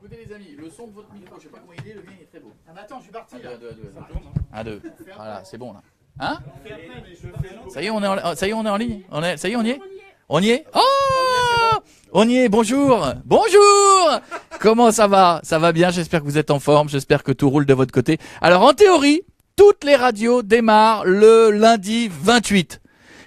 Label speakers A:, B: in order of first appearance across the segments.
A: Écoutez les amis, le son de votre micro, je sais pas comment il est, le mien il est très beau.
B: Ah bah attends, je suis parti là.
A: 1, 2. Voilà, c'est bon là. Hein? Ça y est, on est en ligne. Ça y est, on y est? On y est? Oh! On y est, bonjour! Bonjour! Comment ça va? Ça va bien, j'espère que vous êtes en forme, j'espère que tout roule de votre côté. Alors en théorie, toutes les radios démarrent le lundi 28.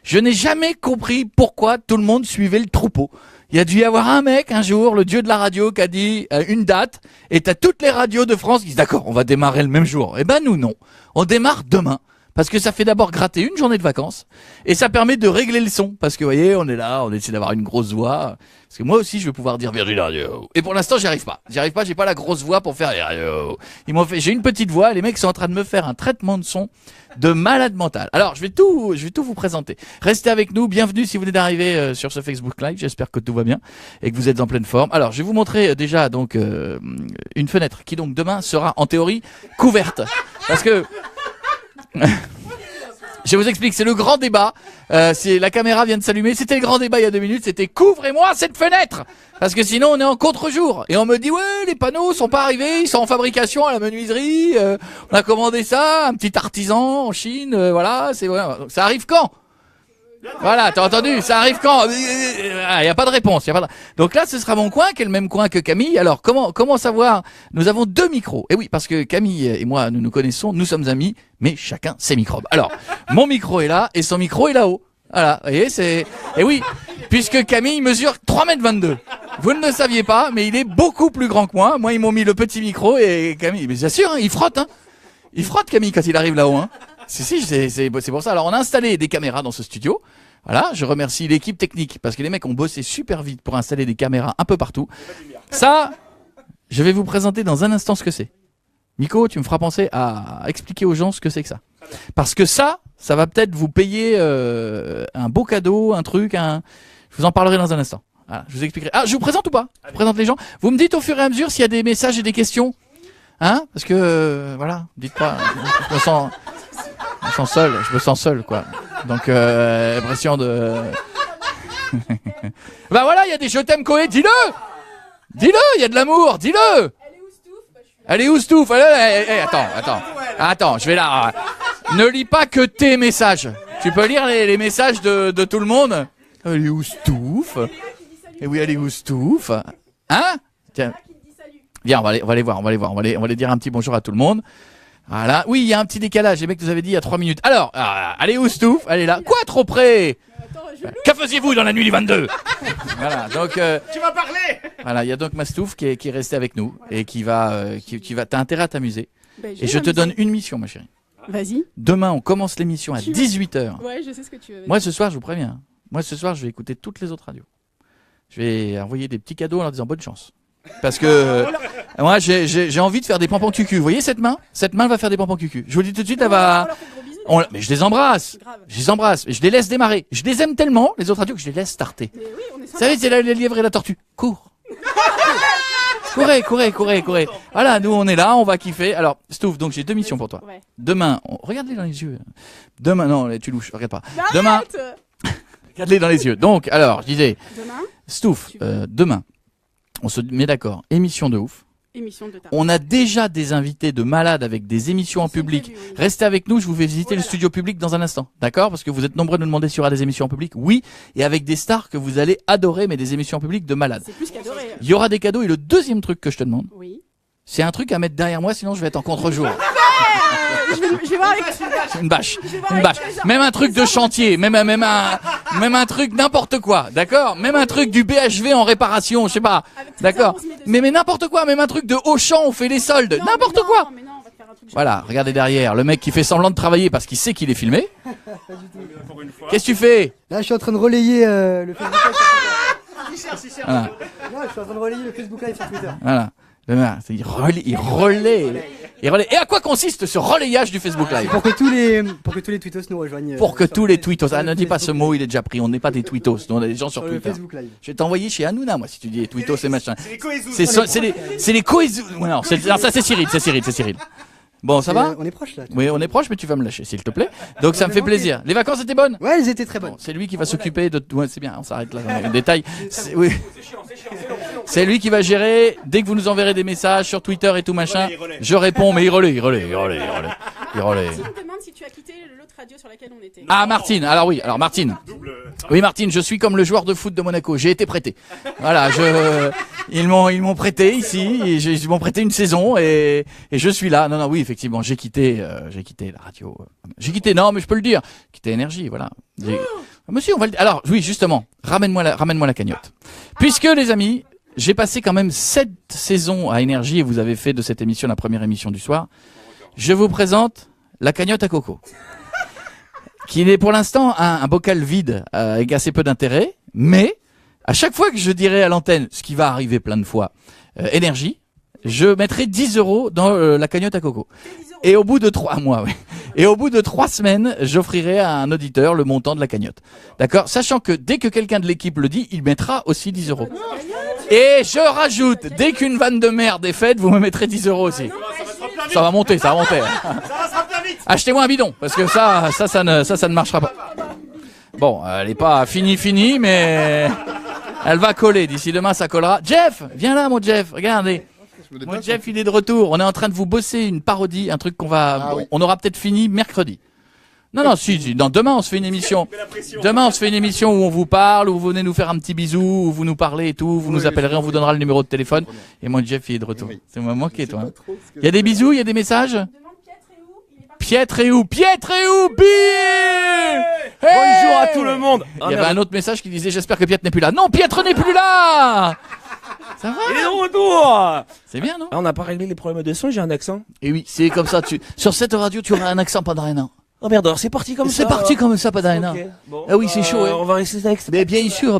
A: Je n'ai jamais compris pourquoi tout le monde suivait le troupeau. Il y a dû y avoir un mec un jour, le dieu de la radio, qui a dit une date, et t'as toutes les radios de France qui disent d'accord, on va démarrer le même jour. Eh ben nous non, on démarre demain. Parce que ça fait d'abord gratter une journée de vacances et ça permet de régler le son. Parce que vous voyez, on est là, on essaie d'avoir une grosse voix. Parce que moi aussi, je vais pouvoir dire Virgin Radio. Et pour l'instant, j'y arrive pas. J'ai pas la grosse voix pour faire radio. J'ai une petite voix. Les mecs sont en train de me faire un traitement de son de malade mental. Alors, je vais tout vous présenter. Restez avec nous. Bienvenue si vous venez d'arriver sur ce Facebook Live. J'espère que tout va bien et que vous êtes en pleine forme. Alors, je vais vous montrer déjà donc une fenêtre qui donc demain sera en théorie couverte. Parce que je vous explique, c'est le grand débat. La caméra vient de s'allumer. C'était le grand débat il y a 2 minutes. C'était couvrez-moi cette fenêtre, parce que sinon on est en contre-jour. Et on me dit ouais, les panneaux sont pas arrivés, ils sont en fabrication à la menuiserie. On a commandé ça, un petit artisan en Chine. Voilà, ça arrive quand? Voilà, t'as entendu? Ça arrive quand? Il y a pas de réponse. Donc là, ce sera mon coin, qui est le même coin que Camille. Alors comment savoir? Nous avons 2 micros. Et oui, parce que Camille et moi, nous nous connaissons, nous sommes amis, mais chacun ses microbes. Alors, mon micro est là et son micro est là-haut. Voilà, vous voyez, et oui, puisque Camille mesure 3,22 m. Vous ne le saviez pas, mais il est beaucoup plus grand que moi. Moi, ils m'ont mis le petit micro et Camille, mais bien sûr, il frotte, hein. Il frotte Camille quand il arrive là-haut, hein. Si, c'est pour ça. Alors, on a installé des caméras dans ce studio. Voilà, je remercie l'équipe technique parce que les mecs ont bossé super vite pour installer des caméras un peu partout. Ça, je vais vous présenter dans un instant ce que c'est. Nico, tu me feras penser à expliquer aux gens ce que c'est que ça. Parce que ça va peut-être vous payer un beau cadeau, un truc, Je vous en parlerai dans un instant. Voilà, je vous expliquerai. Ah, je vous présente ou pas? Je présente les gens. Vous me dites au fur et à mesure s'il y a des messages et des questions. Hein? Parce que, voilà, dites pas. Je me sens seul, quoi. Donc, impression de... Bah voilà, il y a des je t'aime Koé, dis-le, il y a de l'amour, dis-le. Elle est où Stouff? Attends, je vais là. Ne lis pas que tes messages. Tu peux lire les messages de tout le monde. Elle est où Stouff? Et oui, elle est où Stouff? Hein? Tiens. Viens, on va aller voir, on va aller dire un petit bonjour à tout le monde. Voilà. Oui, il y a un petit décalage, les mecs nous avaient dit il y a 3 minutes. Alors, allez où Stouff? Elle est là. Quoi, trop près? Que faisiez-vous dans la nuit du 22? Voilà, donc...
B: Tu vas parler.
A: Voilà, il y a donc ma Stouff qui est restée avec nous et qui va... T'as intérêt à t'amuser. Et je te donne une mission, ma chérie.
C: Vas-y.
A: Demain, on commence l'émission à 18h.
C: Ouais, je sais ce que tu veux.
A: Moi, ce soir, je vous préviens. Moi, ce soir, je vais écouter toutes les autres radios. Je vais envoyer des petits cadeaux en leur disant bonne chance. Parce que moi j'ai envie de faire des pampans cucu. Vous voyez cette main? Cette main elle va faire des pampans cucu. Je vous le dis tout de suite, elle va... Mais je les embrasse. Et je les laisse démarrer. Je les aime tellement, les autres radios, que je les laisse starter.
C: Oui,
A: vous savez, c'est la lièvre et la tortue. Cours. Courez. Voilà, nous on est là, on va kiffer. Alors, Stouff, donc j'ai 2 missions pour toi.
C: Ouais.
A: Demain, regarde-les dans les yeux. Demain, non, tu louches, regarde pas. Demain, regarde-les dans les yeux. Donc, alors, je disais, Stouff, demain, on se met d'accord, émission de ouf. On a déjà des invités de malades avec des émissions en public. Restez avec nous, je vous fais visiter le studio public dans un instant. D'accord? Parce que vous êtes nombreux à nous demander s'il y aura des émissions en public. Oui, et avec des stars que vous allez adorer, mais des émissions en public de malades.
C: C'est plus qu'adorer.
A: Il y aura des cadeaux et le deuxième truc que je te demande,
C: oui,
A: c'est un truc à mettre derrière moi, sinon je vais être en contre-jour.
C: Je vais voir avec...
A: Une bâche. Même un truc de chantier, même un truc n'importe quoi, d'accord? Même un truc du BHV en réparation, je sais pas, d'accord? Mais n'importe quoi, même un truc de Auchan, on fait les soldes, n'importe quoi.
C: Mais non, on va faire un truc.
A: Voilà, regardez derrière, le mec qui fait semblant de travailler parce qu'il sait qu'il est filmé. Qu'est-ce que tu fais?
D: Là, je suis en train de relayer le Facebook Live sur Twitter.
A: Voilà.
D: Là, je suis en train de relayer le Facebook Live sur Twitter.
A: Voilà. Il relaie. Et à quoi consiste ce relayage du Facebook Live?
D: Pour que tous les tweetos nous rejoignent.
A: Pour que tous les tweetos. Ah, ne dis pas ce mot, il est déjà pris. On n'est pas des tweetos. Nous, on est des gens sur Twitter. Je vais t'envoyer chez Hanouna, moi, si tu dis tweetos et machin. C'est les coézous. Non, ça c'est Cyril. Bon, ça va?
D: On est proche là.
A: Oui, on est proche, mais tu vas me lâcher, s'il te plaît. Donc ça me fait plaisir. Les vacances étaient bonnes?
D: Ouais, elles étaient très bonnes.
A: Bon, c'est lui qui va s'occuper de... Ouais, c'est bien, on s'arrête là dans les détails. Oui. C'est lui qui va gérer. Dès que vous nous enverrez des messages sur Twitter et tout machin, je réponds, mais il relaie.
C: Martine demande si tu as quitté l'autre radio sur laquelle on était.
A: Ah, Martine. Alors Martine. Oui, Martine, je suis comme le joueur de foot de Monaco. J'ai été prêté. Voilà, ils m'ont prêté ici. Ils m'ont prêté une saison et je suis là. Non, oui, effectivement, j'ai quitté la radio. J'ai quitté, non, mais je peux le dire. Quitté Énergie, voilà. Monsieur, on va le dire. Alors, oui, justement, ramène-moi la cagnotte. Puisque, les amis, j'ai passé quand même 7 saisons à Énergie et vous avez fait de cette émission la première émission du soir. Je vous présente la cagnotte à coco. Qui est pour l'instant un bocal vide avec assez peu d'intérêt, mais à chaque fois que je dirai à l'antenne, ce qui va arriver plein de fois, Énergie, je mettrai 10 € dans la cagnotte à coco. Et au bout de 3 mois, oui. Et au bout de 3 semaines, j'offrirai à un auditeur le montant de la cagnotte. D'accord? Sachant que dès que quelqu'un de l'équipe le dit, il mettra aussi 10 €. Et je rajoute, dès qu'une vanne de merde est faite, vous me mettrez 10 € aussi. Ça va monter. Achetez-moi un bidon, parce que ça ne marchera pas. Bon, elle est pas finie, mais elle va coller. D'ici demain, ça collera. Jeff, viens là, mon Jeff. Regardez. Mon Jeff, il est de retour. On est en train de vous bosser une parodie, un truc on aura peut-être fini mercredi. Non, si. Demain, on se fait une émission. Demain, on se fait une émission où on vous parle, où vous venez nous faire un petit bisou, où vous nous parlez et tout. Vous nous appellerez, on vous donnera le numéro de téléphone. Et mon Jeff, il est de retour. Ça m'a manqué, toi. Il y a des bisous, il y a des messages? Pietre et où, bim!
B: Bonjour à tout le monde.
A: Il y avait un autre message qui disait j'espère que Pietre n'est plus là. Non, Pietre n'est plus là. Ça va?
B: Il est de retour.
A: C'est bien, non?
B: Ah, on n'a pas réglé les problèmes de son, j'ai un accent.
A: Et oui, c'est comme ça. Sur cette radio, tu auras un accent pendant un an.
B: Oh merde, alors c'est parti comme ça.
A: C'est parti comme ça pendant un an.
B: Ok, bon,
A: Ah oui, c'est chaud.
B: On va rester avec ça.
A: Mais bien sûr.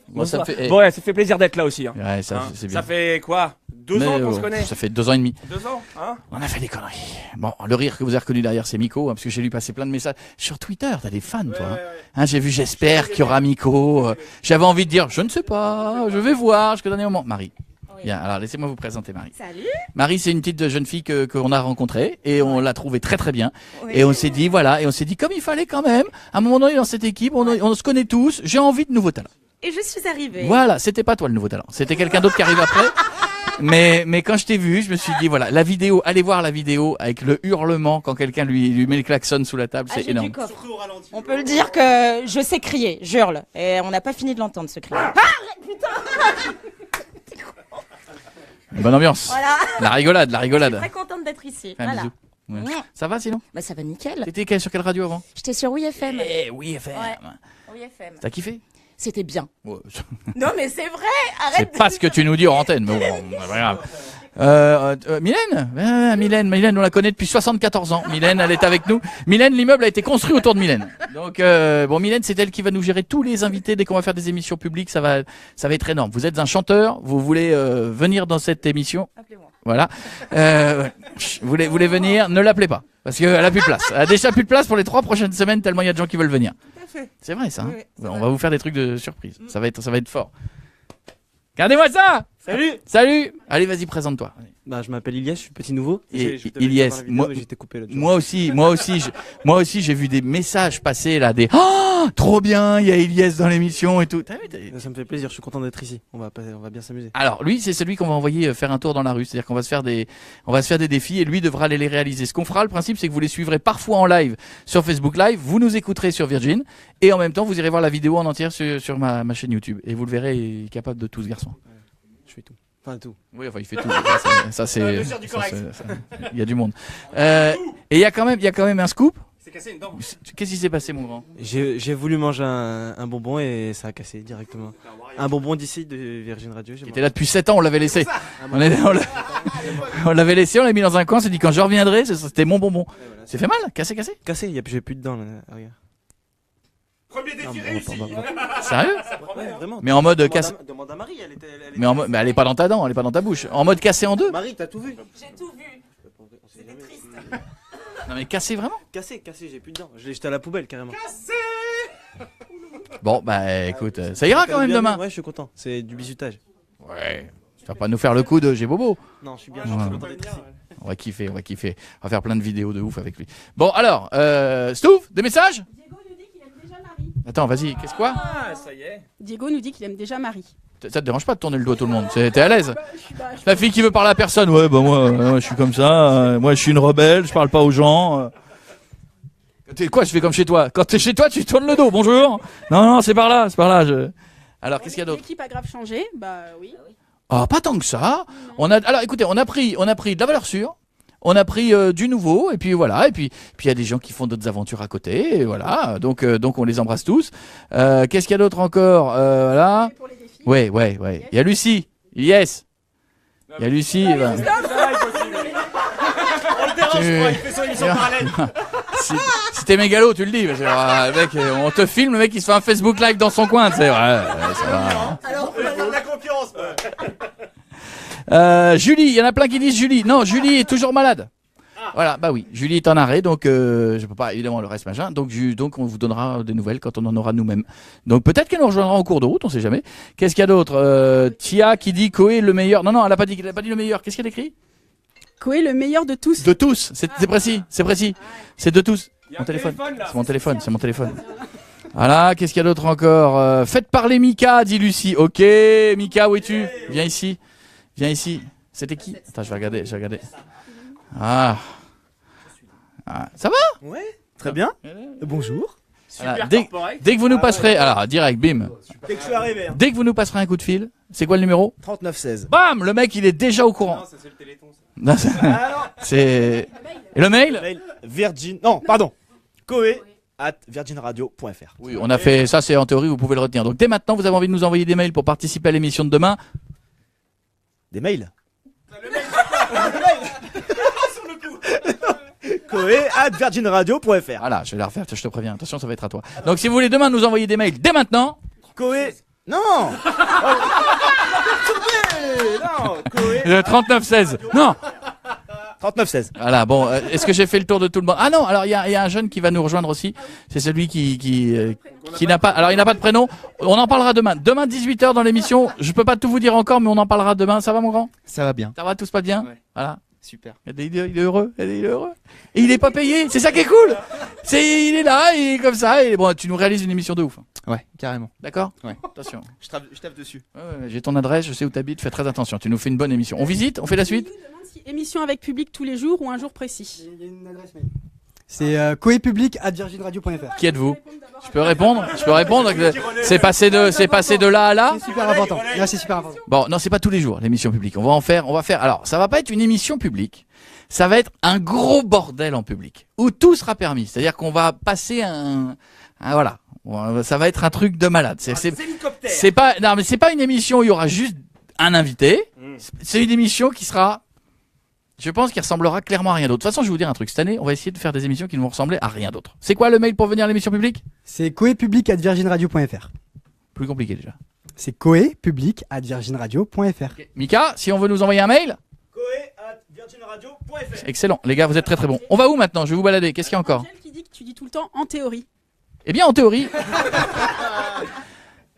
A: Bon, ça me fait.
B: Bon, ouais, ça fait plaisir d'être là aussi. Hein.
A: Ouais, ça, c'est bien.
B: Ça fait quoi? 2 ans qu'on se connaît.
A: Ça fait 2 ans et demi.
B: 2 ans, hein?
A: On a fait des conneries. Bon, le rire que vous avez reconnu derrière, c'est Miko, hein, parce que j'ai lu passer plein de messages. Sur Twitter, t'as des fans, toi. Hein, j'ai vu, j'espère qu'il y aura Miko. J'avais envie de dire, je ne sais pas, je vais voir jusqu'au dernier moment. Marie. Bien, alors laissez-moi vous présenter Marie.
C: Salut.
A: Marie, c'est une petite jeune fille qu'on a rencontrée et on l'a trouvée très très bien. Et on s'est dit, comme il fallait quand même, à un moment donné dans cette équipe, on se connaît tous, j'ai envie de nouveaux talents.
C: Et je suis arrivée.
A: Voilà, c'était pas toi le nouveau talent, c'était quelqu'un d'autre qui arrive après. Mais quand je t'ai vu, je me suis dit, voilà, la vidéo, allez voir la vidéo avec le hurlement quand quelqu'un lui met le klaxon sous la table, c'est énorme.
E: On peut le dire que je sais crier, j'hurle. Et on n'a pas fini de l'entendre ce cri. Ah, putain.
A: Bonne ambiance.
E: Voilà.
A: La rigolade.
E: Je suis très contente d'être ici.
A: Un
E: Voilà.
A: bisou. Ouais.
E: Mouah.
A: Ça va sinon?
E: Bah ça va nickel.
A: T'étais sur quelle radio avant?
E: J'étais sur WeFM.
A: Oui, FM.
E: Ouais. WeFM.
A: T'as kiffé?
E: C'était bien.
A: Ouais.
E: Non mais c'est vrai.
A: C'est
E: Arrête.
A: pas ce que tu nous dis en antenne, mais bon, c'est pas grave. Mylène, on la connaît depuis 74 ans. Mylène, elle est avec nous. Mylène, l'immeuble a été construit autour de Mylène. Donc, Mylène, c'est elle qui va nous gérer tous les invités dès qu'on va faire des émissions publiques. Ça va être énorme. Vous êtes un chanteur, vous voulez venir dans cette émission.
E: Appelez-moi.
A: Voilà. Vous voulez venir, ne l'appelez pas. Parce qu'elle a plus de place. Elle a déjà plus de place pour les 3 prochaines semaines tellement il y a de gens qui veulent venir. C'est vrai ça. Hein,
E: oui,
A: on va vous faire des trucs de surprise. Ça va être fort. Regardez-moi ça. Salut. Allez, vas-y, présente-toi.
F: Bah, je m'appelle Ilyes, je suis petit nouveau.
A: Et
F: Je t'avais
A: Ilyes,
F: dit dans la vidéo,
A: moi-
F: mais j'étais coupé là.
A: Moi aussi, j'ai vu des messages passer là, des trop bien, il y a Ilyes dans l'émission et tout. T'as vu,
F: Ça me fait plaisir, je suis content d'être ici. On va bien s'amuser.
A: Alors lui, c'est celui qu'on va envoyer faire un tour dans la rue, c'est-à-dire qu'on va se faire des défis et lui devra aller les réaliser. Ce qu'on fera, le principe, c'est que vous les suivrez parfois en live sur Facebook Live, vous nous écouterez sur Virgin et en même temps, vous irez voir la vidéo en entière sur ma chaîne YouTube et vous le verrez, il est capable de tout ce garçon.
F: Je fais tout. Enfin, tout.
A: Oui, enfin, il fait tout. Ça, c'est. Il y a du monde. Et il y a quand même un scoop.
B: C'est cassé une dent.
A: Qu'est-ce qui s'est passé, mon grand?
F: J'ai voulu manger un bonbon et ça a cassé directement. Un bonbon d'ici de Virgin Radio.
A: Il était là depuis 7 ans, on l'avait laissé. On l'avait laissé, on l'a mis dans un coin, on s'est dit quand je reviendrai, c'était mon bonbon. C'est fait mal? Cassé?
F: Cassé, j'ai plus de dents là. Regarde.
B: Premier défi
F: Non,
B: réussi.
A: Sérieux?
F: Ouais, vraiment.
A: Mais en mode cassé.
F: Demande à Marie, elle était.
A: Mais elle est pas dans ta dent, elle est pas dans ta bouche. En mode cassé en deux?
F: Marie, t'as tout vu?
E: J'ai tout vu. C'était triste.
A: Non mais cassé vraiment?
F: Cassé, j'ai plus de dents. Je l'ai jeté à la poubelle carrément.
A: Bon, bah écoute, ça ira quand même demain.
F: Ouais, je suis content. C'est du bisutage.
A: Ouais. Tu vas pas nous faire le coup de j'ai bobo.
F: Non, je suis bien, je suis content d'être ici.
A: On va kiffer. On va faire plein de vidéos de ouf avec lui. Bon alors, Stouff, des messages?
C: Diego nous dit qu'il aime déjà Marie.
A: Attends, vas-y, qu'est-ce quoi?
B: Ah, ça y est.
C: Diego nous dit qu'il aime déjà Marie.
A: Ça te dérange pas de tourner le dos à tout le monde? T'es à l'aise?
C: Je
A: La fille qui veut parler à personne, ouais, bah moi, je suis comme ça, moi je suis une rebelle, je parle pas aux gens. Quoi, je fais comme chez toi? Quand t'es chez toi, tu tournes le dos, bonjour. Non, c'est par là, Alors, qu'est-ce qu'il y a d'autre?
C: L'équipe a grave changé, bah oui.
A: Ah, pas tant que ça. Alors, écoutez, on a pris de la valeur sûre. On a pris du nouveau, et puis voilà, et puis il y a des gens qui font d'autres aventures à côté, et voilà, donc on les embrasse tous. Qu'est-ce qu'il y a d'autre encore? Voilà.
C: Pour les défis.
A: Ouais. Il y a Lucie, yes. Il y a Lucie.
B: On le dérange pas, il fait son émission parallèle.
A: Si t'es mégalo, tu le dis. Parce que, mec, on te filme, le mec il se fait un Facebook Live dans son coin, tu sais. Ouais, ça va.
B: Alors, la concurrence.
A: Julie, il y en a plein qui disent Julie. Non, Julie est toujours malade. Voilà, bah oui, Julie est en arrêt, donc je peux pas évidemment le reste machin. Donc on vous donnera des nouvelles quand on en aura nous-mêmes. Donc peut-être qu'elle nous rejoindra en cours de route, on sait jamais. Qu'est-ce qu'il y a d'autre? Tia qui dit Koé le meilleur. Non, elle a pas dit le meilleur. Qu'est-ce qu'elle écrit?
C: Koé le meilleur de tous.
A: De tous. C'est précis. C'est de tous.
B: Il y a
A: Mon
B: un
A: téléphone.
B: là.
A: C'est mon téléphone. Voilà, qu'est-ce qu'il y a d'autre encore? Faites parler Mika, dit Lucie. Ok, Mika, où es-tu? Viens ici. C'était qui? Attends, je vais regarder. Ah, ça va?
F: Ouais, très bien. Bonjour.
B: Super
A: Voilà,
B: corporate.
A: dès que vous nous passerez, alors direct, bim.
F: Dès que je suis arrivé.
A: Dès que vous nous passerez un coup de fil, c'est quoi le numéro?
F: 3916.
A: Bam, le mec il est déjà au courant.
B: Non, ça c'est le téléthon. Ça.
A: Non, c'est. Et le mail?
F: Mail Virgin. Non, pardon. Koé@virginradio.fr.
A: Oui, on a fait ça, c'est en théorie, vous pouvez le retenir. Donc dès maintenant, vous avez envie de nous envoyer des mails pour participer à l'émission de demain.
F: Des mails.
B: Le mec, sur le coup.
F: Koé@virginradio.fr.
A: Voilà, je vais la refaire, je te préviens. Attention, ça va être à toi. Donc si vous voulez demain nous envoyer des mails dès maintenant.
F: Koé. Non. Non. Koé.
A: 3916. Non.
F: 3916.
A: Voilà, bon, est-ce que j'ai fait le tour de tout le monde? Ah non, alors il y a un jeune qui va nous rejoindre aussi. C'est celui qui n'a pas. Alors il n'a pas de prénom. On en parlera demain. Demain 18h dans l'émission. Je peux pas tout vous dire encore, mais on en parlera demain. Ça va mon grand?
G: Ça va bien.
A: Ça va, tout se passe bien?
G: Ouais.
A: Voilà.
G: Super.
A: Il est heureux. Il est heureux. Et il est pas payé. C'est ça qui est cool. Il est là, il est comme ça. Et bon, tu nous réalises une émission de ouf.
G: Ouais, carrément.
A: D'accord?
G: Ouais.
A: Attention.
F: Je tape dessus.
A: Ouais, j'ai ton adresse, je sais où t'habites. Fais très attention. Tu nous fais une bonne émission. On visite? On fait la suite?
C: Il nous demande si émission avec public tous les jours ou un jour précis.
D: Il y a une adresse mail. C'est koépublic@virginradio.fr.
A: Qui êtes-vous? Je peux répondre? C'est passé de là à là?
D: C'est super important. Là, c'est super important.
A: Bon, non, c'est pas tous les jours l'émission publique. On va faire. Alors, ça va pas être une émission publique. Ça va être un gros bordel en public où tout sera permis. C'est-à-dire qu'on va passer voilà. Ça va être un truc de malade. C'est pas une émission où il y aura juste un invité. C'est une émission qui sera, je pense, qui ressemblera clairement à rien d'autre. De toute façon, je vais vous dire un truc. Cette année, on va essayer de faire des émissions qui ne vont ressembler à rien d'autre. C'est quoi le mail pour venir à l'émission publique?
D: C'est koépublic@virginradio.fr.
A: Plus compliqué déjà.
D: C'est koépublic@virginradio.fr.
A: Mika, si on veut nous envoyer un mail?
F: Koé@virginradio.fr.
A: Excellent. Les gars, vous êtes très très bons. On va où maintenant? Je vais vous balader. Qu'est-ce qu'il y a encore?
C: Angèle qui dit que tu dis tout le temps en théorie.
A: Eh bien, en théorie.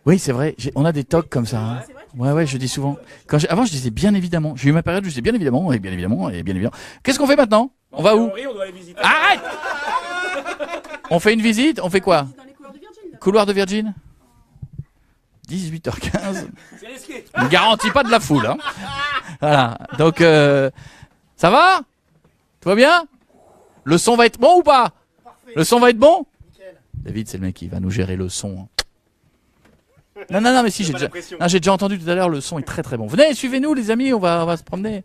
A: Oui, c'est vrai. On a des tocs comme ça. Hein.
C: C'est vrai,
A: Ouais, je dis souvent. Avant, je disais bien évidemment. J'ai eu ma période où je disais bien évidemment, et bien évidemment, et bien évidemment. Qu'est-ce qu'on fait maintenant? On va où?
B: On doit aller visiter.
A: Arrête! On fait une visite? On fait quoi?
C: dans les couloirs de Virgin. là.
A: Couloir de Virgin? 18h15.
B: C'est risqué.
A: Ne garantit pas de la foule. Hein. Voilà. Donc, ça va? Tout va bien? Le son va être bon ou pas? Le son va être bon? David, c'est le mec qui va nous gérer le son. Non, mais si, j'ai déjà entendu tout à l'heure, le son est très très bon. Venez, suivez-nous les amis, on va se promener.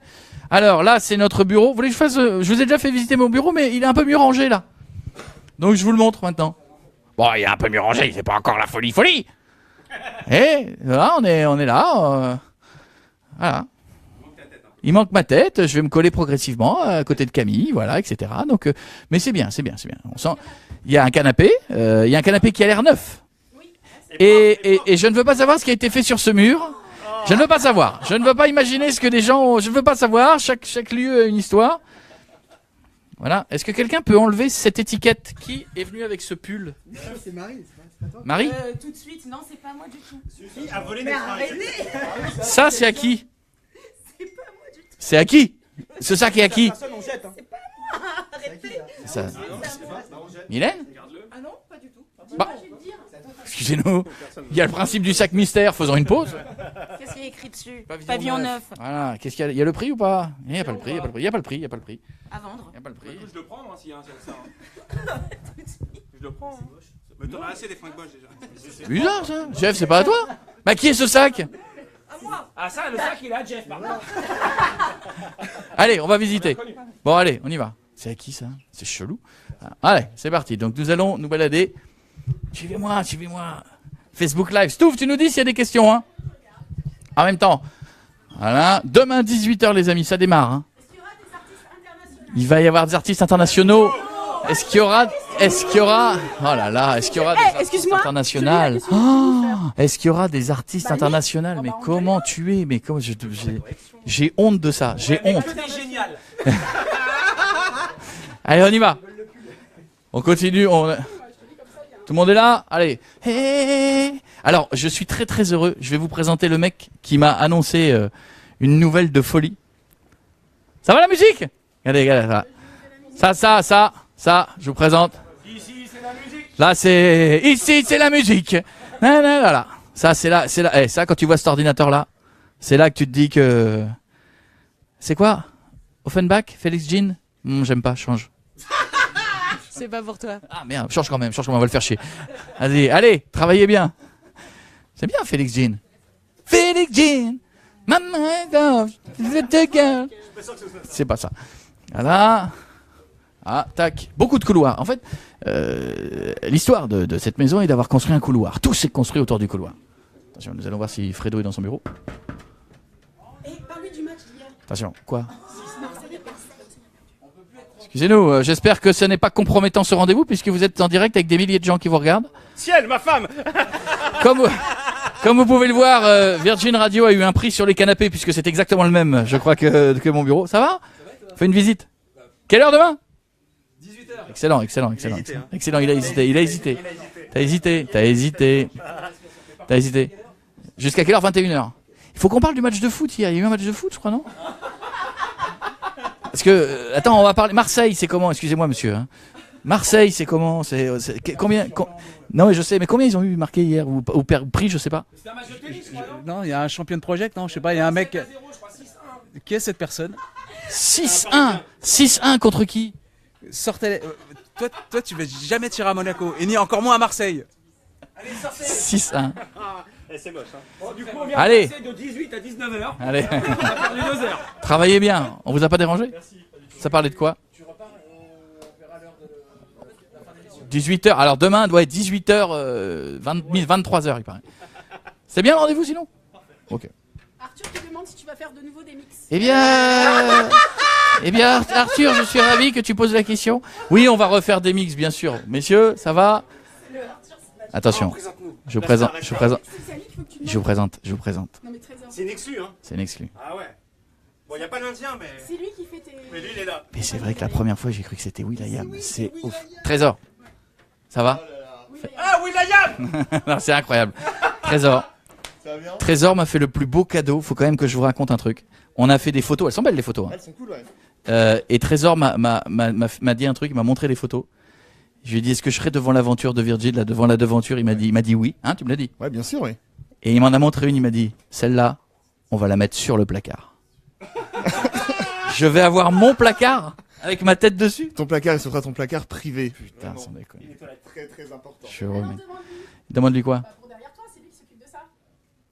A: Alors là, c'est notre bureau. Vous voulez que je fasse... je vous ai déjà fait visiter mon bureau, mais il est un peu mieux rangé là. Donc je vous le montre maintenant. Bon, il est un peu mieux rangé, c'est pas encore la folie. Et là, on est là. Voilà. Il manque ma tête, je vais me coller progressivement à côté de Camille, voilà, etc. Donc, mais c'est bien. On sent... Il y a un canapé qui a l'air neuf. Et je ne veux pas savoir ce qui a été fait sur ce mur. Je ne veux pas savoir. Je ne veux pas imaginer ce que des gens ont... Je ne veux pas savoir. Chaque lieu a une histoire. Voilà. Est-ce que quelqu'un peut enlever cette étiquette? Qui est venu avec ce pull?
D: C'est Marie, c'est pas toi.
A: Marie?
E: Tout de suite, non, c'est pas moi du tout.
B: Qui a volé notre mari?
A: Ça, c'est à qui? C'est à qui? Ce sac est à qui?
F: Personne, on jette. Hein.
A: Ça... Mylène?
E: Ah non, pas du tout.
A: Bah, Excusez-nous. Il y a le principe du sac mystère, faisons une pause.
E: Qu'est-ce qu'il y a écrit dessus?
A: Pavillon neuf. Voilà, qu'est-ce qu'il y a? Il y a le prix ou pas? Il n'y a pas le prix, il n'y a pas le prix, il n'y a pas le prix, il n'y a pas le prix.
E: À vendre.
A: Il n'y a pas le prix.
B: Je le prends, moi, s'il y a un ça. Hein. Je le prends. Hein. Mais t'en as assez des fringues Bosch déjà.
A: C'est bizarre ça. Jeff, c'est pas à toi? Bah qui est ce sac?
B: Ah, ça, le sac, il est à Jeff, par contre.
A: Allez, on va visiter. Bon, allez, on y va. C'est à qui ça? C'est chelou. Allez, c'est parti. Donc nous allons nous balader. Suivez-moi, suivez-moi. Facebook Live. Stouff, tu nous dis s'il y a des questions, hein? En même temps. Voilà. Demain, 18h, les amis, ça démarre. Hein. Il va y avoir des artistes internationaux. Est-ce qu'il y aura... Oh là là, est-ce qu'il y aura des artistes internationaux? Est-ce qu'il y aura des artistes internationaux? Mais comment tu es? Mais comment j'ai honte de ça. J'ai honte.
B: C'est génial.
A: Allez, on y va. On continue. Tout le monde est là? Allez. Hey. Alors, je suis très très heureux. Je vais vous présenter le mec qui m'a annoncé une nouvelle de folie. Ça va la musique? Regardez, regardez ça, je vous présente.
B: Ici, c'est la musique.
A: Là, ici, c'est la musique. Voilà. Ça, c'est là. Eh, ça, quand tu vois cet ordinateur-là, c'est là que tu te dis que... C'est quoi? Offenbach? Félix Jean? J'aime pas, change.
E: C'est pas pour toi.
A: Ah merde, change quand même, on va le faire chier. Allez, travaillez bien. C'est bien Félix Jean. Félix Jean, maman, c'est pas ça. Voilà. Ah, tac. Beaucoup de couloirs. En fait, l'histoire de cette maison est d'avoir construit un couloir. Tout s'est construit autour du couloir. Attention, nous allons voir si Fredo est dans son bureau.
C: Et parle-lui du match d'hier.
A: Attention, quoi? Excusez-nous, j'espère que ce n'est pas compromettant ce rendez-vous puisque vous êtes en direct avec des milliers de gens qui vous regardent.
B: Ciel, ma femme.
A: Comme vous pouvez le voir, Virgin Radio a eu un prix sur les canapés puisque c'est exactement le même, je crois, que mon bureau. Ça va? Fais une visite. Quelle heure demain?
B: 18h.
A: Excellent. Excellent, il a hésité. T'as hésité. Jusqu'à quelle heure? 21h. Il faut qu'on parle du match de foot hier. Il y a eu un match de foot, je crois, non? Parce que, attends, on va parler. Marseille, c'est comment? Excusez-moi, monsieur. Hein. Marseille, c'est comment? Combien? Non, mais je sais, mais combien ils ont eu marqué hier ou pris, je sais pas.
B: C'est un match de tennis, je crois,
G: Non, il y a un champion de project, non? Je sais pas, il y a un mec.
B: 0, je crois, 6-1.
G: Qui est cette personne?
A: 6-1. 6-1 contre qui?
G: Sortez. Toi, tu vas jamais tirer à Monaco, et ni encore moins à Marseille.
B: Allez, sortez.
A: 6-1.
B: C'est moche. Hein. Bon, du coup, on vient
A: Allez.
B: de passer de 18 à 19h.
A: Allez.
B: On a perdu 2 heures.
A: Travaillez bien. On vous a pas dérangé? Ça parlait de quoi? 18h. Alors demain doit être 18h, 23h, il paraît. C'est bien le rendez-vous sinon? Ok.
C: Arthur te demande si tu vas faire de nouveau des mix.
A: Eh bien, Arthur, je suis ravi que tu poses la question. Oui, on va refaire des mix, bien sûr. Messieurs, ça va? Attention. Je vous présente.
C: C'est à lui qu'il faut que tu demandes.
A: Je vous présente.
C: Non mais Trésor.
B: C'est une exclue, hein.
A: C'est une exclue.
B: Ah ouais. Bon, il n'y a pas l'Indien, mais.
C: C'est lui qui fait tes...
B: Mais lui, il est là.
A: Mais c'est vrai que la première fois, j'ai cru que c'était Will.i.am. C'est ouf. Trésor. Ça va?
B: Ah, Will.i.am.
A: Non, c'est incroyable. Trésor. Trésor m'a fait le plus beau cadeau. Faut quand même que je vous raconte un truc. On a fait des photos. Elles sont belles, les photos. Hein.
H: Elles sont cool, ouais.
A: Et Trésor m'a dit un truc. Il m'a montré les photos. Je lui ai dit, est-ce que je serais devant l'aventure de Virgin, là, devant la devanture? Il m'a dit oui. Hein, tu me l'as dit.
H: Ouais, bien sûr, oui.
A: Et il m'en a montré une. Il m'a dit, celle-là, on va la mettre sur le placard. Je vais avoir mon placard avec ma tête dessus.
H: Ton placard, il sera ton placard privé.
A: Putain, sans déconner.
H: Il est très très important.
A: Je suis heureux, mec. Demande-lui quoi?
C: Bah, pour derrière toi, c'est lui qui s'occupe de ça.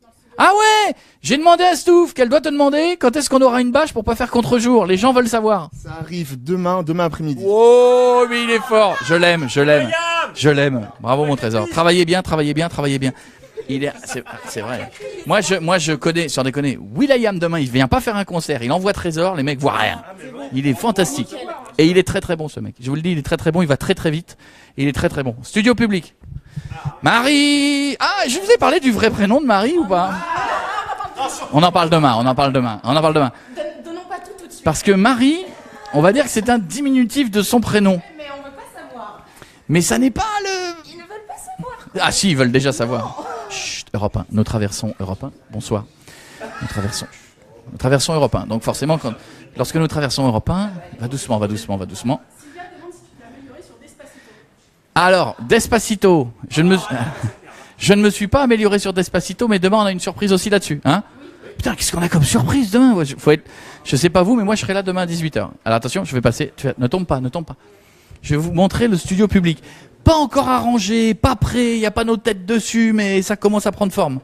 C: Dans le studio.
A: Ah ouais! J'ai demandé à Stouff qu'elle doit te demander quand est-ce qu'on aura une bâche pour pas faire contre-jour. Les gens veulent savoir.
H: Ça arrive demain après-midi.
A: Oh, mais il est fort. Je l'aime. Bravo, mon Trésor. Travaillez bien. C'est vrai. Moi, je connais, sans déconner, Will.i.am demain, il vient pas faire un concert. Il envoie Trésor, les mecs voient rien. Il est fantastique. Et il est très très bon, ce mec. Je vous le dis, il est très très bon, il va très très vite. Il est très très bon. Studio public. Marie! Ah, je vous ai parlé du vrai prénom de Marie ou pas? On en parle demain.
C: Donnons pas tout de suite.
A: Parce que Marie, on va dire que c'est un diminutif de son prénom.
C: Mais on veut pas savoir.
A: Mais ça n'est pas le...
C: Ils ne veulent pas savoir.
A: Ah si, ils veulent déjà savoir. Chut, Europe 1. Nous traversons Europe 1. Bonsoir. Nous traversons Europe 1. Donc forcément, lorsque nous traversons Europe 1, va doucement.
C: Sylvia demande si tu l'as amélioré sur Despacito.
A: Alors, Despacito, Je ne me suis pas amélioré sur Despacito, mais demain on a une surprise aussi là-dessus, hein. Putain, qu'est-ce qu'on a comme surprise demain? Je sais pas vous, mais moi je serai là demain à 18h. Alors attention, je vais passer. Ne tombe pas. Je vais vous montrer le studio public. Pas encore arrangé, pas prêt, il n'y a pas nos têtes dessus, mais ça commence à prendre forme.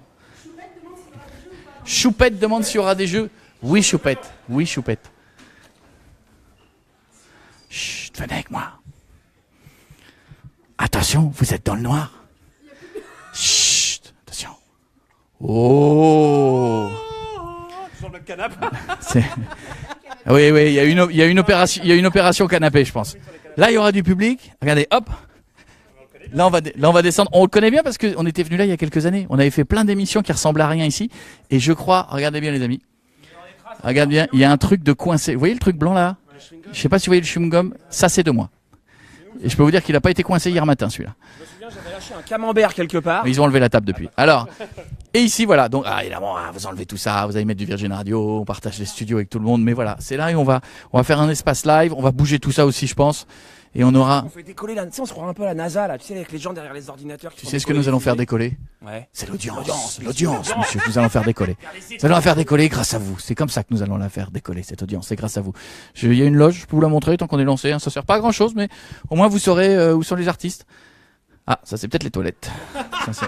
A: Choupette demande s'il y aura des jeux. Oui, Choupette. Chut, venez avec moi. Attention, vous êtes dans le noir. Chut, attention. Oh.
G: Sur le canapé.
A: Oui, il y a une opération canapé, je pense. Là, il y aura du public. Regardez, hop. Là, on va descendre. On le connaît bien parce qu'on était venu là il y a quelques années. On avait fait plein d'émissions qui ressemblaient à rien ici. Et je crois, regardez bien les amis. Regarde bien, il y a un truc de coincé. Vous voyez le truc blanc là? Je sais pas si vous voyez le chewing-gum. Ça, c'est de moi. Et je peux vous dire qu'il n'a pas été coincé hier matin, celui-là.
G: Je me souviens, j'avais lâché un camembert quelque part.
A: Mais ils ont enlevé la table depuis. Alors, et ici, voilà. Donc, évidemment, vous enlevez tout ça. Vous allez mettre du Virgin Radio. On partage les studios avec tout le monde. Mais voilà, c'est là et on va faire un espace live. On va bouger tout ça aussi, je pense. Et on aura.
G: On fait décoller là, tu sais, on se croit un peu à la NASA là, tu sais, avec les gens derrière les ordinateurs.
A: Tu sais ce que nous allons faire décoller?
G: Ouais.
A: C'est l'audience, monsieur. Nous allons faire décoller. Nous allons la faire décoller grâce à vous. C'est comme ça que nous allons la faire décoller, cette audience. C'est grâce à vous. Il y a une loge, je peux vous la montrer tant qu'on est lancé. Hein. Ça sert pas à grand chose, mais au moins vous saurez où sont les artistes. Ah, ça c'est peut-être les toilettes.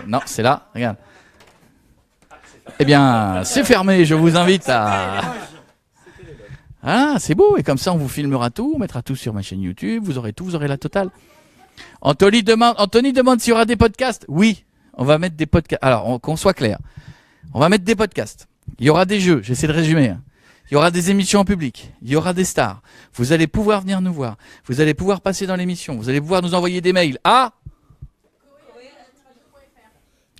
A: Non, c'est là. Regarde. Eh bien, c'est fermé. Je vous invite à. Ah, c'est beau, et comme ça on vous filmera tout, on mettra tout sur ma chaîne YouTube, vous aurez tout, vous aurez la totale. Anthony demande s'il y aura des podcasts. Oui, on va mettre des podcasts. Alors, qu'on soit clair, on va mettre des podcasts. Il y aura des jeux, j'essaie de résumer. Hein. Il y aura des émissions en public, il y aura des stars. Vous allez pouvoir venir nous voir, vous allez pouvoir passer dans l'émission, vous allez pouvoir nous envoyer des mails à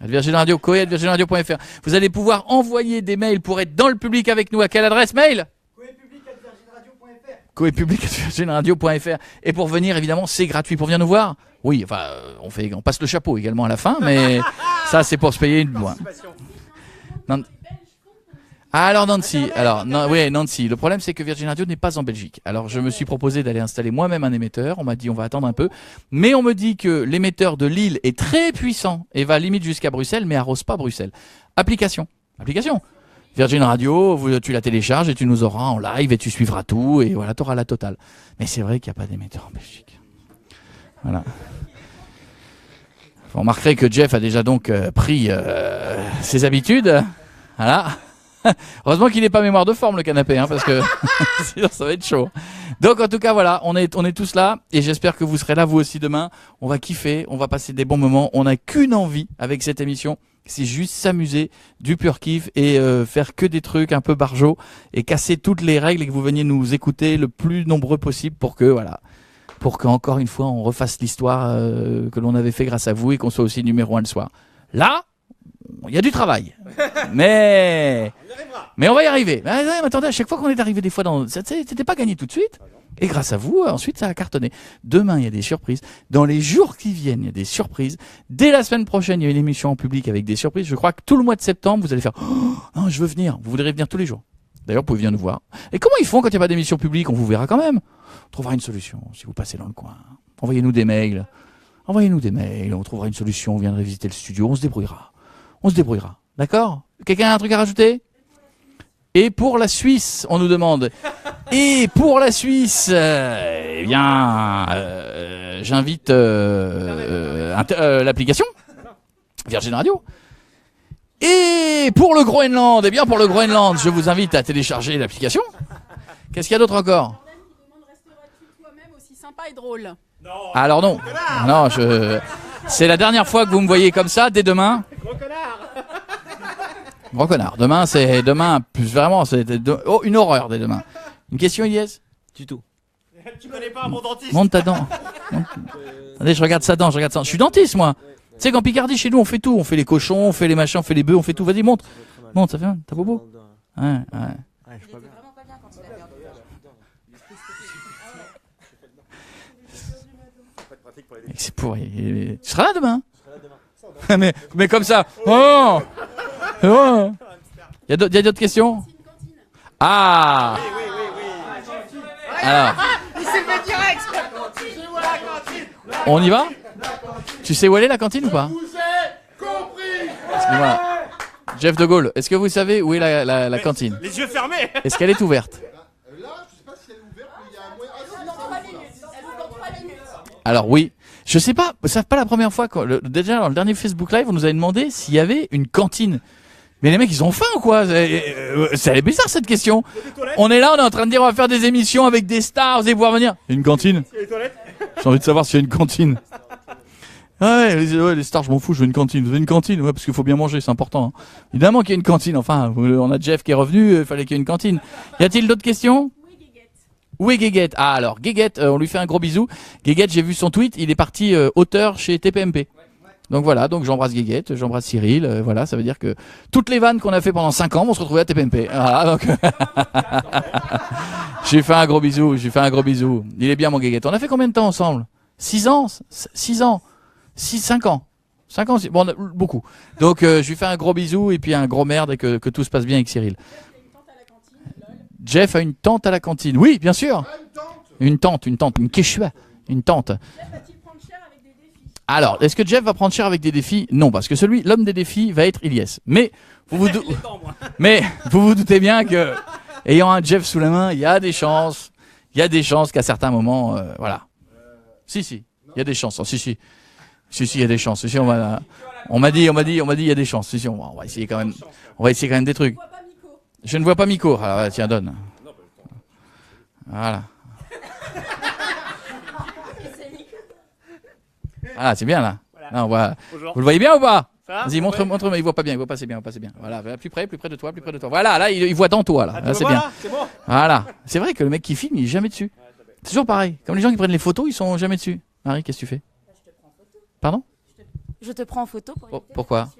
A: Virgin Radio, @virginradio.fr. Vous allez pouvoir envoyer des mails pour être dans le public avec nous. À quelle adresse mail? coepublic@virginradio.fr. Et pour venir, évidemment, c'est gratuit. Pour venir nous voir, oui, enfin, on passe le chapeau également à la fin, mais ça, c'est pour se payer une boîte. Alors Nancy, Nancy, le problème c'est que Virgin Radio n'est pas en Belgique. Alors je me suis proposé d'aller installer moi-même un émetteur, on m'a dit on va attendre un peu, mais on me dit que l'émetteur de Lille est très puissant et va limite jusqu'à Bruxelles, mais arrose pas Bruxelles. Application. Virgin Radio, tu la télécharges et tu nous auras en live et tu suivras tout et voilà, tu auras la totale. Mais c'est vrai qu'il n'y a pas d'émetteur en Belgique. Voilà. Vous remarquerez que Jeff a déjà donc pris ses habitudes. Voilà. Heureusement qu'il n'est pas mémoire de forme le canapé, hein, parce que sinon ça va être chaud. Donc en tout cas voilà, on est tous là et j'espère que vous serez là vous aussi demain. On va kiffer, on va passer des bons moments. On n'a qu'une envie avec cette émission, c'est juste s'amuser, du pur kiff et faire que des trucs un peu barjots et casser toutes les règles et que vous veniez nous écouter le plus nombreux possible pour qu'encore une fois on refasse l'histoire que l'on avait fait grâce à vous et qu'on soit aussi numéro 1 le soir. Là, il y a du travail, mais on va y arriver. Mais attendez, à chaque fois qu'on est arrivé des fois c'était pas gagné tout de suite. Et grâce à vous, ensuite ça a cartonné. Demain, il y a des surprises. Dans les jours qui viennent, il y a des surprises. Dès la semaine prochaine, il y a une émission en public avec des surprises. Je crois que tout le mois de septembre, vous allez faire oh, non, je veux venir. Vous voudrez venir tous les jours. D'ailleurs, vous pouvez venir nous voir. Et comment ils font quand il n'y a pas d'émission publique? On vous verra quand même. On trouvera une solution si vous passez dans le coin. Envoyez-nous des mails. On trouvera une solution. On viendrait visiter le studio. On se débrouillera. D'accord? Quelqu'un a un truc à rajouter? Et pour la Suisse, on nous demande. Et pour la Suisse, eh bien, j'invite l'application Virgin Radio. Et pour le Groenland, je vous invite à télécharger l'application. Qu'est-ce qu'il y a d'autre encore?
C: Resteras-tu toi-même aussi sympa et drôle?
A: Alors non, c'est la dernière fois que vous me voyez comme ça. Dès demain. Gros connard. Demain, plus vraiment, une horreur dès demain. Une question, Ilyes?
F: Du tout.
B: Tu connais pas mon dentiste?
A: Monte ta dent. Attendez, je regarde sa dent. Je suis dentiste, moi. Tu sais qu'en Picardie, chez nous, on fait tout. On fait les cochons, on fait les machins, on fait les bœufs, on fait tout. Vas-y, monte. Monte, ça fait mal. T'as bobo? Ouais. C'est pourri. Tu seras là demain? mais comme ça. Oh. Il y a d'autres questions? Ah. Alors.
B: Il s'est fait direct.
A: On y va? Tu sais où elle est la cantine ou pas?
B: Vous avez compris.
A: Excusez-moi. Jeff de Gaulle, est-ce que vous savez où est la cantine?
B: Les yeux fermés.
A: Est-ce qu'elle est ouverte? Alors oui, je sais pas, c'est pas la première fois déjà dans le dernier Facebook Live, on nous avait demandé s'il y avait une cantine. Mais les mecs, ils ont faim ou quoi? C'est bizarre cette question. On est là, on est en train de dire on va faire des émissions avec des stars, vous allez pouvoir venir. Il y a une cantine? J'ai envie de savoir s'il y a une cantine. Ouais, les stars, je m'en fous, je veux une cantine. Vous avez une cantine? Ouais, parce qu'il faut bien manger, c'est important. Hein. Évidemment qu'il y a une cantine. Enfin, on a Jeff qui est revenu, il fallait qu'il y ait une cantine. Y a-t-il d'autres questions? Où est Guéguette? Ah alors, Guéguette, on lui fait un gros bisou. Guéguette, j'ai vu son tweet, il est parti auteur chez TPMP. Donc voilà, donc j'embrasse Guéguette, j'embrasse Cyril, voilà, ça veut dire que toutes les vannes qu'on a fait pendant 5 ans vont se retrouver à TPMP. Voilà, donc j'ai fait un gros bisou, Il est bien mon Guéguette. On a fait combien de temps ensemble? 6 ans? 6 ans? 5 ans? 5 ans, bon, beaucoup. Donc je lui fais un gros bisou et puis un gros merde et que tout se passe bien avec Cyril. Jeff a une tente à la cantine. Oui, bien sûr. Une tente, une quechua, une tente. Alors, est-ce que Jeff va prendre cher avec des défis? Non, parce que l'homme des défis va être Ilyes. Mais vous vous doutez bien que, ayant un Jeff sous la main, il y a des chances qu'à certains moments, voilà. Si, il y a des chances. Oh, si, il y a des chances. Si, on m'a dit, il y a des chances. Si, on va essayer quand même des trucs. Je ne vois pas Miko. Alors, tiens, donne. Voilà. Ah, c'est bien là. Non, voilà. Vous le voyez bien ou pas? Vas-y, montre, mais il voit pas bien, il voit pas assez bien, Voilà, plus près de toi. Voilà, là, il voit dans toi, là. Là, c'est bien. Voilà. C'est vrai que le mec qui filme, il est jamais dessus. C'est toujours pareil. Comme les gens qui prennent les photos, ils sont jamais dessus. Marie, qu'est-ce que tu fais? Pardon?
I: Je te prends en photo.
A: Pourquoi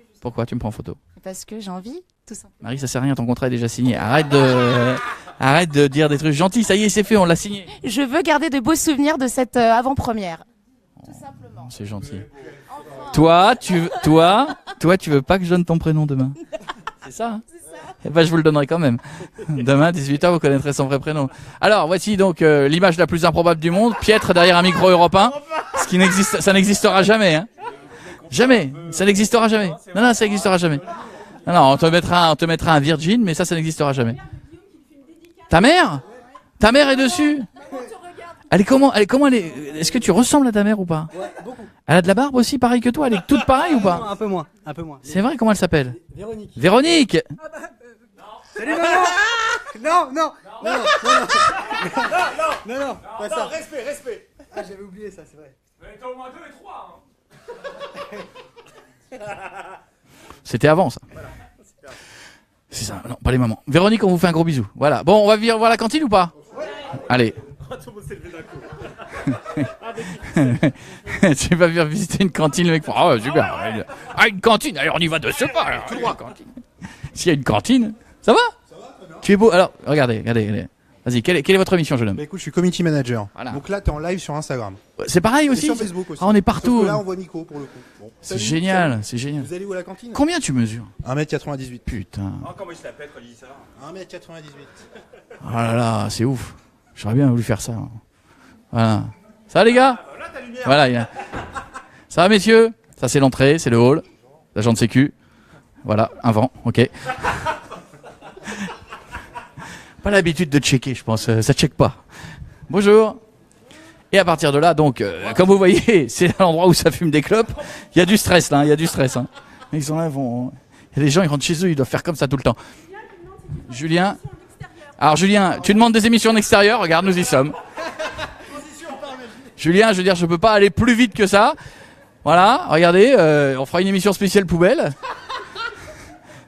A: tu me prends en photo?
I: Parce que j'ai envie, tout simplement.
A: Marie, ça sert à rien, ton contrat est déjà signé. Arrête de dire des trucs gentils, ça y est, c'est fait, on l'a signé.
I: Je veux garder de beaux souvenirs de cette avant-première. Tout simplement.
A: C'est gentil. Enfin. Toi, tu veux pas que je donne ton prénom demain? C'est ça, hein? Eh ben, je vous le donnerai quand même. Demain, 18h, vous connaîtrez son vrai prénom. Alors, voici donc l'image la plus improbable du monde. Piètre derrière un micro européen. Ça n'existera jamais, hein. Jamais. Ça n'existera jamais. Non, ça n'existera jamais. Non, on te mettra un Virgin, mais ça n'existera jamais. Ta mère est dessus? Elle est comment elle est? Est-ce que tu ressembles à ta mère ou pas?
D: Ouais, beaucoup.
A: Elle a de la barbe aussi, pareil que toi. Elle est toute pareille ou pas?
D: Un peu moins.
A: C'est vrai, comment elle s'appelle?
D: Véronique.
G: Salut maman.
D: Non, pas ça.
G: Respect.
D: Ah, j'avais oublié ça, c'est vrai.
B: T'as au moins 2 et 3.
A: C'était avant ça. C'est ça, non, pas les mamans. Véronique, on vous fait un gros bisou. Voilà. Bon, on va venir voir la cantine ou pas? Allez. Tu vas venir visiter une cantine, le mec. Ah ouais, super. Ah, une cantine. Allez, on y va de ce pas. Alors, tout droit, cantine. S'il y a une cantine, ça va? Tu es beau. Alors, regardez. Vas-y, quelle est votre mission, jeune homme?
J: Bah écoute, je suis community manager.
A: Voilà.
J: Donc là, t'es en live sur Instagram.
A: C'est pareil aussi.
J: Et sur Facebook aussi.
A: Ah, on est partout.
J: Sauf que là, on voit Nico pour le coup. Bon,
A: C'est
J: salut,
A: génial,
J: salut.
A: c'est génial.
J: Vous allez où à la cantine?
A: Combien tu mesures?
J: 1m98.
A: Putain.
B: Comment il se la pète quand il dit ça?
J: 1m98.
A: Oh là là, c'est ouf. J'aurais bien voulu faire ça. Voilà. Ça va les gars? Voilà. Ça va messieurs? Ça c'est l'entrée, c'est le hall. L'agent de sécu. Voilà, un vent, ok. Pas l'habitude de checker, je pense. Ça check pas. Bonjour. Et à partir de là, donc, comme vous voyez, c'est l'endroit où ça fume des clopes. Il y a du stress là, hein. Ils sont là, il y a des gens, ils rentrent chez eux, ils doivent faire comme ça tout le temps. Julien. Alors Julien, tu demandes des émissions en extérieur, regarde, nous y sommes. Julien, je veux dire, je peux pas aller plus vite que ça. Voilà, regardez, on fera une émission spéciale poubelle.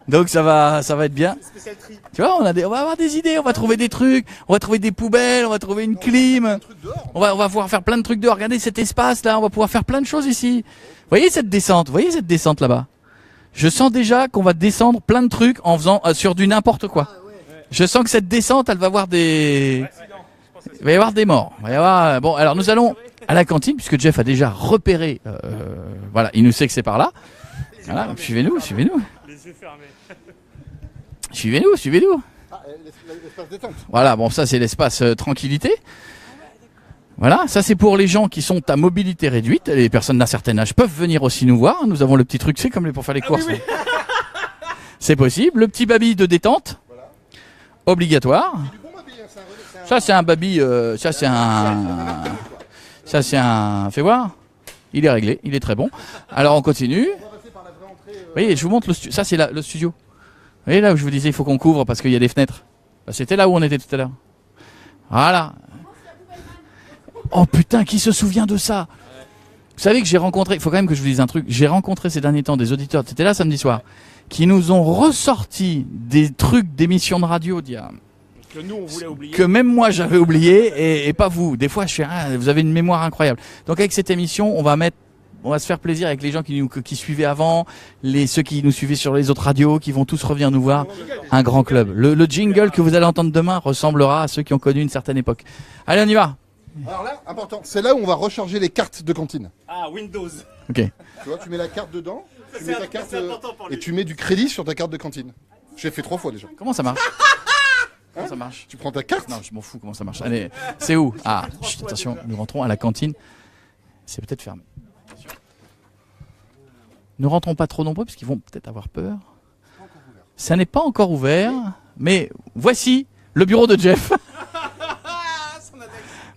A: Donc ça va être bien. Tu vois, on va avoir des idées, on va trouver des trucs, on va trouver des poubelles, on va trouver une clim. On va pouvoir faire plein de trucs dehors. Regardez cet espace là, on va pouvoir faire plein de choses ici. Vous voyez cette descente là-bas? Je sens déjà qu'on va descendre plein de trucs en faisant sur du n'importe quoi. Je sens que cette descente, elle va avoir il va y avoir des morts. Il va y avoir... Bon, alors nous allons à la cantine puisque Jeff a déjà repéré. Voilà, il nous sait que c'est par là. Voilà, donc suivez-nous.
B: Les yeux fermés.
A: Suivez-nous.
H: Ah, l'espace détente.
A: Voilà, bon, ça c'est l'espace tranquillité. Voilà, ça c'est pour les gens qui sont à mobilité réduite. Les personnes d'un certain âge peuvent venir aussi nous voir. Nous avons le petit truc, c'est comme pour faire les courses.
B: Oui.
A: C'est possible. Le petit baby de détente. Obligatoire. Ça, c'est un baby. Ça, c'est un. Fais voir. Il est réglé. Il est très bon. Alors, on continue. Vous voyez, je vous montre le studio. Ça, c'est le studio. Vous voyez là où je vous disais, il faut qu'on couvre parce qu'il y a des fenêtres. Bah, c'était là où on était tout à l'heure. Voilà. Oh putain, qui se souvient de ça? Vous savez que j'ai rencontré, il faut quand même que je vous dise un truc, j'ai rencontré ces derniers temps des auditeurs, c'était là samedi soir, qui nous ont ressorti des trucs d'émissions de radio d'il y a...
B: Que nous, on voulait oublier.
A: Que même moi j'avais oublié et pas vous. Des fois je suis, vous avez une mémoire incroyable. Donc avec cette émission, on va se faire plaisir avec les gens qui suivaient avant, ceux qui nous suivaient sur les autres radios, qui vont tous revenir nous voir. Un grand club. Le jingle que vous allez entendre demain ressemblera à ceux qui ont connu une certaine époque. Allez, on y va.
H: Alors là, important, c'est là où on va recharger les cartes de cantine.
B: Ah, Windows.
A: Ok.
H: Tu vois, tu mets la carte dedans, tu mets ta carte et tu mets du crédit sur ta carte de cantine. J'ai fait 3 fois déjà.
A: Comment ça marche? Comment ça marche?
H: Tu prends ta carte?
A: Non, je m'en fous comment ça marche. Allez, c'est où? Ah, chut, attention, nous rentrons à la cantine. C'est peut-être fermé. Ne rentrons pas trop nombreux parce qu'ils vont peut-être avoir peur. Ça n'est pas encore ouvert, mais voici le bureau de Jeff.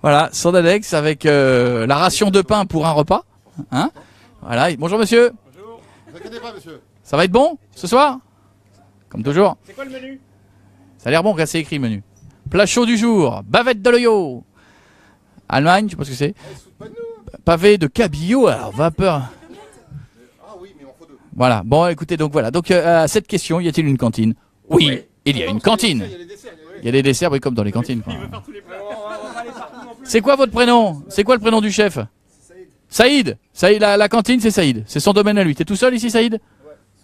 A: Voilà, son annexe avec la ration de pain pour un repas. Hein? Voilà. Bonjour monsieur.
H: Bonjour. Ne vous inquiétez pas monsieur.
A: Ça va être bon ce soir? Comme toujours.
B: C'est quoi le menu?
A: Ça a l'air bon, regarde, c'est écrit menu. Plat chaud du jour, bavette de l'oyo. Allemagne, je sais pas ce que c'est. Pavé de cabillaud, alors vapeur.
H: Ah oui, mais il en faut 2.
A: Voilà, bon écoutez, donc voilà. Donc à cette question, y a-t-il une cantine? Oui, il y a une cantine. Il y a des desserts, oui, comme dans les cantines. Quoi. C'est quoi votre prénom? C'est quoi le prénom du chef? Saïd. Saïd, la cantine, c'est Saïd. C'est son domaine à lui. T'es tout seul ici, Saïd?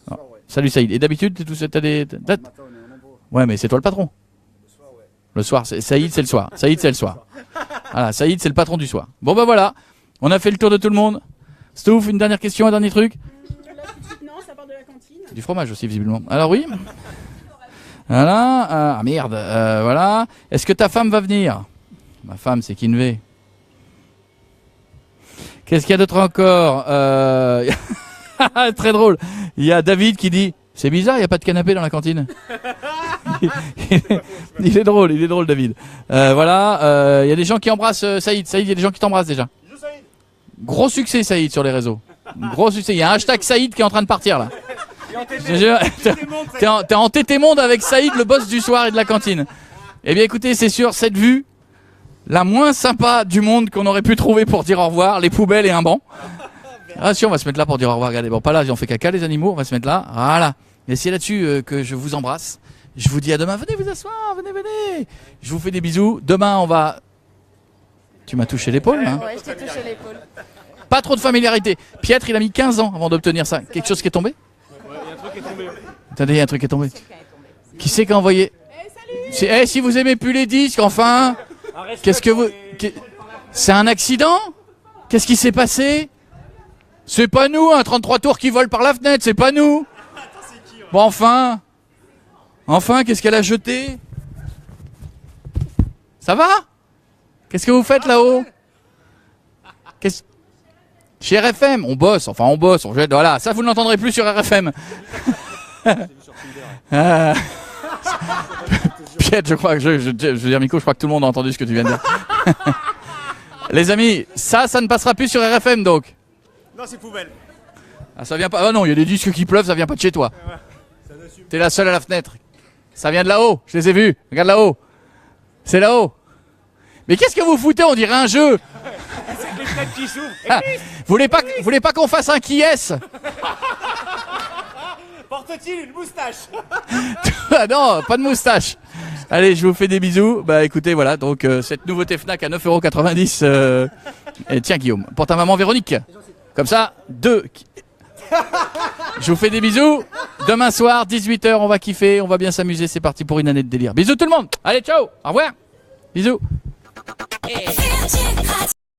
A: Ouais. Salut Saïd. Et d'habitude, t'es tout seul, t'as des... Ouais, mais c'est toi le patron. Le soir, Saïd, c'est le soir. Saïd, c'est le soir. Voilà, Saïd, c'est le patron du soir. Bon, bah voilà. On a fait le tour de tout le monde. Stouff, une dernière question, un dernier truc?
C: Non, ça part de la cantine.
A: Du fromage aussi, visiblement. Alors oui. Voilà. Ah merde. Voilà. Est-ce que ta femme va venir? Ma femme, c'est Kinvé. Qu'est-ce qu'il y a d'autre encore? Très drôle. Il y a David qui dit... C'est bizarre, il n'y a pas de canapé dans la cantine. il est drôle David. Voilà, il y a des gens qui embrassent Saïd. Saïd, il y a des gens qui t'embrassent déjà. Gros succès Saïd sur les réseaux. Gros succès. Il y a un hashtag Saïd qui est en train de partir là. T'es en tétémonde avec Saïd, le boss du soir et de la cantine. Eh bien écoutez, c'est sur cette vue, la moins sympa du monde qu'on aurait pu trouver pour dire au revoir, les poubelles et un banc. Ah si, on va se mettre là pour dire au revoir. Regardez, bon pas là, on fait caca les animaux, on va se mettre là. Voilà. Et c'est là-dessus que je vous embrasse. Je vous dis à demain. Venez vous asseoir, venez. Je vous fais des bisous. Demain, on va... Tu m'as touché l'épaule, hein?
I: Ouais, je t'ai touché l'épaule.
A: Pas trop de familiarité. Pietre, il a mis 15 ans avant d'obtenir ça. Quelque chose qui est tombé?
B: Ouais, il y a un truc qui est tombé.
A: Attendez, il y a un truc qui est tombé. Qui c'est qui a envoyé? Si vous aimez plus les disques, enfin... Qu'est-ce que vous... C'est un accident? Qu'est-ce qui s'est passé? C'est pas nous, un 33 tours qui vole par la fenêtre, c'est pas nous. Bon, enfin, qu'est-ce qu'elle a jeté? Ça va? Qu'est-ce que vous faites là-haut? Chez RFM, on bosse, on jette, voilà, ça vous ne l'entendrez plus sur RFM. Piette, je crois que je veux dire, Miko, je crois que tout le monde a entendu ce que tu viens de dire. Les amis, ça ne passera plus sur RFM donc.
B: Non, c'est poubelle.
A: Ah, ça vient pas. Ah non, il y a des disques qui pleuvent, ça vient pas de chez toi. T'es la seule à la fenêtre. Ça vient de là-haut, je les ai vus. Regarde là-haut. C'est là-haut. Mais qu'est-ce que vous foutez? On dirait un jeu.
B: C'est les fenêtres qui s'ouvrent.
A: Ah, vous voulez pas qu'on fasse un qui est-ce?
B: Porte-t-il une moustache?
A: Ah non, pas de moustache. Allez, je vous fais des bisous. Bah écoutez, voilà, donc cette nouveauté Fnac à 9,90 €. Et tiens Guillaume, pour ta maman Véronique. Comme ça, 2. Je vous fais des bisous. Demain soir, 18 h, on va kiffer, on va bien s'amuser. C'est parti pour une année de délire. Bisous tout le monde. Allez, ciao. Au revoir. Bisous.